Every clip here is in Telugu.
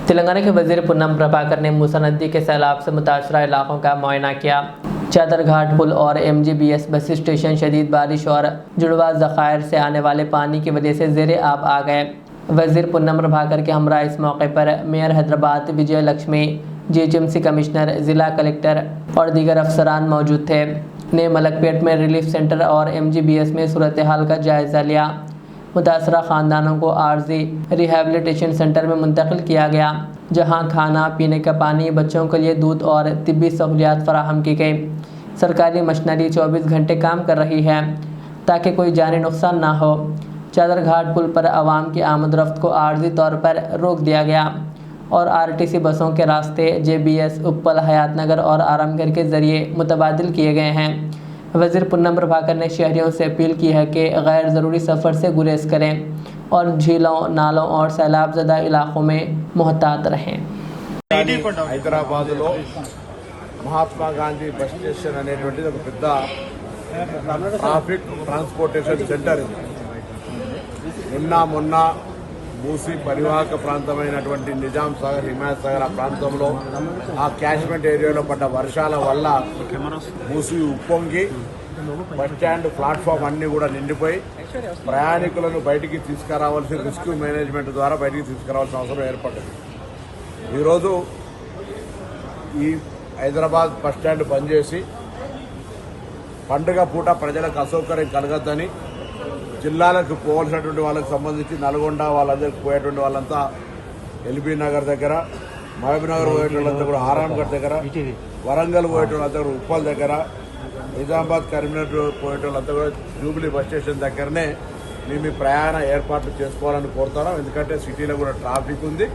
तेलंगाना के वजीर पूनम प्रभाकर ने मूसा नदी के सैलाब से मुतासरा इलाकों का मुआयना किया। चादर घाट पुल और MGBS बस स्टेशन शदीद बारिश और जुड़वा ज़खायर से आने वाले पानी की वजह से ज़ेरे आब आ गए। वजीर पूनम प्रभाकर के हमरा इस मौके पर मेयर हैदराबाद विजय लक्ष्मी, GHMC कमिश्नर, ज़िला कलेक्टर और दीगर अफसरान मौजूद थे। ने मलकपेट में रिलीफ सेंटर और MGBS में सूरत हाल का जायज़ा लिया। मुतासरा ख़ानदानों को आर्जी रिहेबिलिटेशन सेंटर में मुंतकिल किया गया, जहां खाना पीने का पानी, बच्चों के लिए दूध और तिब्बी सहूलियात फराहम की गई। सरकारी मशीनरी 24 घंटे काम कर रही है ताकि कोई जानी नुकसान ना हो। चादर घाट पुल पर आवाम की आमद-रफ्त को आर्जी तौर पर रोक दिया गया और RTC बसों के रास्ते JBS, उप्पल, हयात नगर और आरामगढ़ के ज़रिए मुतबादिल किए गए हैं। वज़ीर पूनम प्रभाकर ने शहरियों से अपील की है कि गैर ज़रूरी सफ़र से गुरेज करें और झीलों, नालों और सैलाब ज़दा इलाकों में मोहतात रहें। హైదరాబాద్ లో మహాత్మా గాంధీ బస్ స్టేషన్ అనేటువంటిది ఒక పెద్ద ట్రాఫిక్ ట్రాన్స్పోర్టేషన్ సెంటర్. నిన్న మొన్న మూసీ పరివాహక ప్రాంతమైనటువంటి నిజాం సాగర్, హిమాయత్ సాగర్ ఆ ప్రాంతంలో ఆ క్యాచ్మెంట్ ఏరియాలో పడ్డ వర్షాల వల్ల మూసీ ఉప్పొంగి బస్టాండ్ ప్లాట్ఫామ్ అన్ని కూడా నిండిపోయి ప్రయాణికులను బయటికి తీసుకురావాల్సిన రెస్క్యూ మేనేజ్మెంట్ ద్వారా బయటికి తీసుకురావాల్సిన అవసరం ఏర్పడింది. ఈరోజు ఈ హైదరాబాద్ బస్టాండ్ బంద్ చేసి పండుగ పూట ప్రజలకు అసౌకర్యం కలగద్దని జిల్లాలకు పోవాల్సినటువంటి వాళ్ళకి సంబంధించి నల్గొండ వాళ్ళందరికీ పోయేటువంటి వాళ్ళంతా LB నగర్ దగ్గర, మహబూబ్ నగర్ పోయేటోళ్ళంతా కూడా ఆరాంఘర్ దగ్గర, వరంగల్ పోయేటోళ్ళంతా కూడా ఉప్పల్ దగ్గర, నిజామాబాద్, కరీంనగర్ పోయేటోళ్ళంతా కూడా జూబ్లీ బస్ స్టేషన్ దగ్గరనే మేము ప్రయాణ ఏర్పాట్లు చేసుకోవాలని కోరుతున్నాం. ఎందుకంటే సిటీలో కూడా ట్రాఫిక్ ఉంది.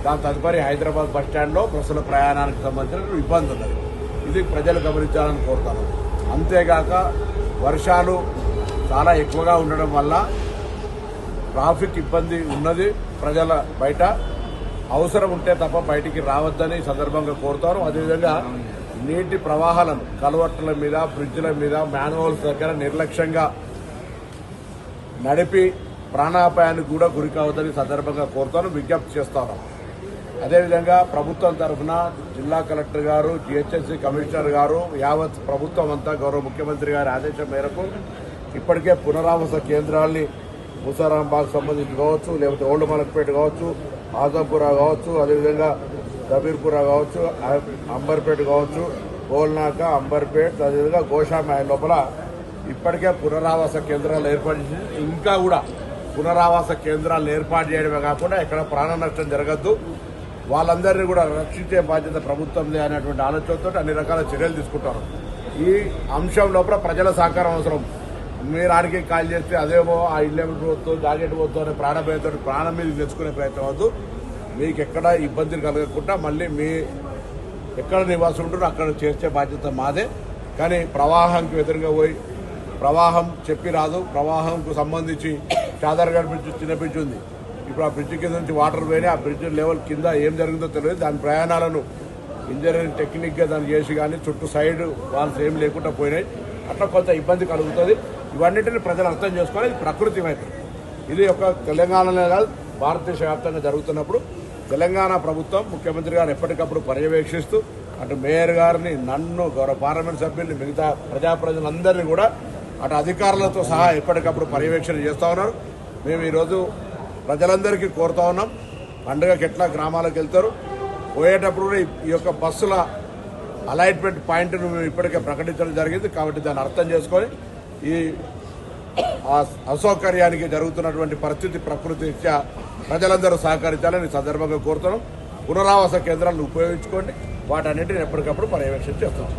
దాని తదుపరి హైదరాబాద్ బస్ స్టాండ్లో బస్సుల ప్రయాణానికి సంబంధించిన ఇబ్బంది ఉన్నది. ఇది ప్రజలు గమనించాలని కోరుతున్నాం. అంతేగాక వర్షాలు చాలా ఎక్కువగా ఉండడం వల్ల ట్రాఫిక్ ఇబ్బంది ఉన్నది. ప్రజల బయట అవసరం ఉంటే తప్ప బయటికి రావద్దని సందర్భంగా కోరుతారు. అదేవిధంగా నీటి ప్రవాహాలను కలవట్ల మీద, బ్రిడ్జ్ల మీద, మ్యాన్హోల్స్ దగ్గర నిర్లక్ష్యంగా నడిపి ప్రాణాపాయానికి కూడా గురి కావద్దని సందర్భంగా కోరుతాను, విజ్ఞప్తి చేస్తాను. అదేవిధంగా ప్రభుత్వం తరఫున జిల్లా కలెక్టర్ గారు, GHMC కమిషనర్ గారు, యావత్ ప్రభుత్వం అంతా గౌరవ ముఖ్యమంత్రి గారి ఆదేశం మేరకు ఇప్పటికే పునరావాస కేంద్రాల్ని ముసారాంబాగ్ సంబంధించి కావచ్చు, లేకపోతే ఓల్డ్ మలక్పేట కావచ్చు, ఆజంపుర కావచ్చు, అదేవిధంగా కబీర్పుర కావచ్చు, అంబర్పేట కావచ్చు, గోల్నాక, అంబర్పేట్, అదేవిధంగా గోషామాయ లోపల ఇప్పటికే పునరావాస కేంద్రాలు ఏర్పాటు చేసి ఇంకా కూడా పునరావాస కేంద్రాలను ఏర్పాటు చేయడమే కాకుండా ఎక్కడ ప్రాణ నష్టం జరగద్దు, వాళ్ళందరినీ కూడా రక్షించే బాధ్యత ప్రభుత్వందే అనేటువంటి ఆలోచనతో అన్ని రకాల చర్యలు తీసుకుంటారు. ఈ అంశం లోపల ప్రజల సహకారం అవసరం. మీరు ఆడికి కాల్ చేస్తే అదేమో ఆ ఇల్లు పోతూ జాకెట్ పోతూ అనే ప్రాణభయంతో ప్రాణం మీద తెచ్చుకునే ప్రయత్నం వద్దు. మీకు ఎక్కడ ఇబ్బందులు కలగకుండా మళ్ళీ మీ ఎక్కడ నివాసం ఉంటుందో అక్కడ చేర్చే బాధ్యత మాదే. కానీ ప్రవాహానికి వ్యతిరేకంగా పోయి ప్రవాహం చెప్పి రాదు. ప్రవాహంకు సంబంధించి చాదర్ఘాట్ బ్రిడ్జ్ చిన్న బ్రిడ్జ్ ఉంది. ఇప్పుడు ఆ బ్రిడ్జ్ కింద నుంచి వాటర్ పోయినాయి. ఆ బ్రిడ్జ్ లెవెల్ కింద ఏం జరిగిందో తెలియదు. దాని ప్రయాణాలను ఇంజనీరింగ్ టెక్నిక్గా దాన్ని చేసి కానీ చుట్టూ సైడ్ వాల్స్ ఏం లేకుండా పోయినాయి. అట్లా కొంత ఇబ్బంది కలుగుతుంది. ఇవన్నింటినీ ప్రజలు అర్థం చేసుకోవాలి. ఇది ప్రకృతి వైపు, ఇది ఒక తెలంగాణలో కాదు భారతదేశ వ్యాప్తంగా జరుగుతున్నప్పుడు తెలంగాణ ప్రభుత్వం, ముఖ్యమంత్రి గారు ఎప్పటికప్పుడు పర్యవేక్షిస్తూ అటు మేయర్ గారిని, నన్ను, గౌరవ పార్లమెంట్ సభ్యుల్ని, మిగతా ప్రజలందరినీ కూడా అటు అధికారులతో సహా ఎప్పటికప్పుడు పర్యవేక్షణ చేస్తూ ఉన్నారు. మేము ఈరోజు ప్రజలందరికీ కోరుతా ఉన్నాం, పండుగకి ఎట్లా గ్రామాలకు వెళ్తారు, పోయేటప్పుడు కూడా ఈ యొక్క బస్సుల అలైట్మెంట్ పాయింట్ను మేము ఇప్పటికే ప్రకటించడం జరిగింది. కాబట్టి దాన్ని అర్థం చేసుకొని ఈ అసౌకర్యానికి జరుగుతున్నటువంటి పరిస్థితి ప్రకృతి రీత్యా ప్రజలందరూ సహకరించాలని సందర్భంగా కోరుతున్నాం. పునరావాస కేంద్రాలను ఉపయోగించుకోండి, వాటన్నింటిని ఎప్పటికప్పుడు పర్యవేక్షణ చేస్తున్నాం.